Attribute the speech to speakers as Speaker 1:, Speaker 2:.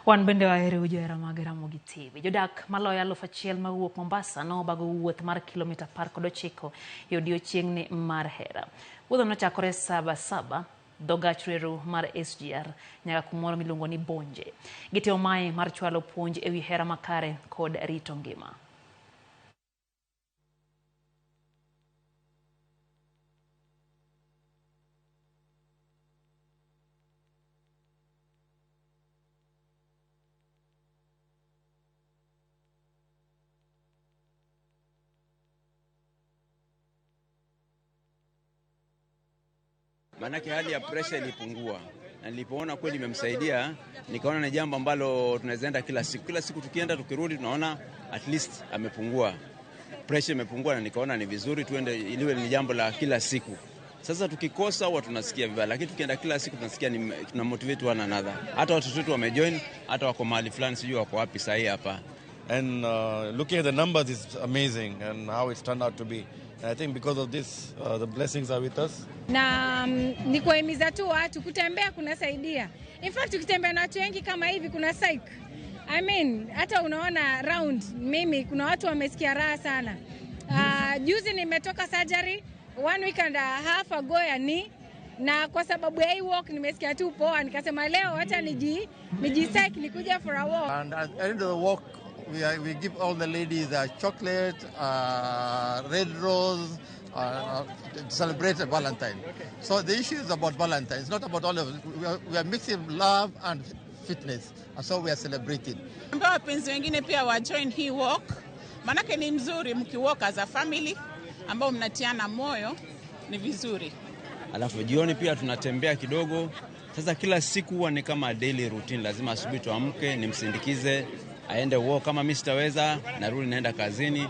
Speaker 1: Wan bende wahero ujera mag Ramogi TV. Jodak maloyo 1,000 mawuok Mombasa no obago wuoth mar kilomita 19 e odiechiengni mar hera. Wuodhno nochakore saba dho gach reru mar SGR nyaka kumoro miluongo ni Bonje. Gitimo mae mar chwalo puonj ewi hera makare kod rito ngima.
Speaker 2: Manake hali ya pressure ilipungua. Na nilipoona kweli imemsaidia, nikaona ni jambo ambalo tunawezaenda kila siku. Kila siku tukienda tukirudi tunaona at least amepungua. Pressure imepungua na nikaona ni vizuri tuende iliwe ni jambo la kila siku. Sasa tukikosa huwa tunasikia vibaya, lakini tukienda kila siku tunasikia tuna motivate one another. Hata watoto wetu wamejoin, hata wako mahali fulani sijui wako wapi sahi hapa.
Speaker 3: And looking at the numbers is amazing and how it's turned out to be. And I think because of this, the blessings are with us.
Speaker 4: Na ni kuhimiza tu watu kutembea kunasaidia. In fact ukitembea na watu wengi kama hivi kuna psych. I mean hata unaona round mimi kuna watu wamesikia raha sana. Juzi nimetoka surgery 1 week and a half ago ya knee, na kwa sababu ya hii walk nimesikia tu poa, nikasema leo acha nijisike nikuja for a walk.
Speaker 5: And at the end of the walk we give all the ladies chocolate, red rose, to celebrate Valentine. So the issue is about Valentine. It's not about all of it. We are mixing love and fitness, and so we are celebrating.
Speaker 6: Ambao wapenzi wengine pia wa join hii walk, manake ni mzuri mkiwalk as a family, ambao mnatiana moyo, ni vizuri.
Speaker 2: Alafu jioni pia tunatembea kidogo. Sasa kila siku huwa ni kama daily routine, lazima asubuhi tuamke nimsindikize aende walk, kama mimi sitaweza narudi naenda kazini.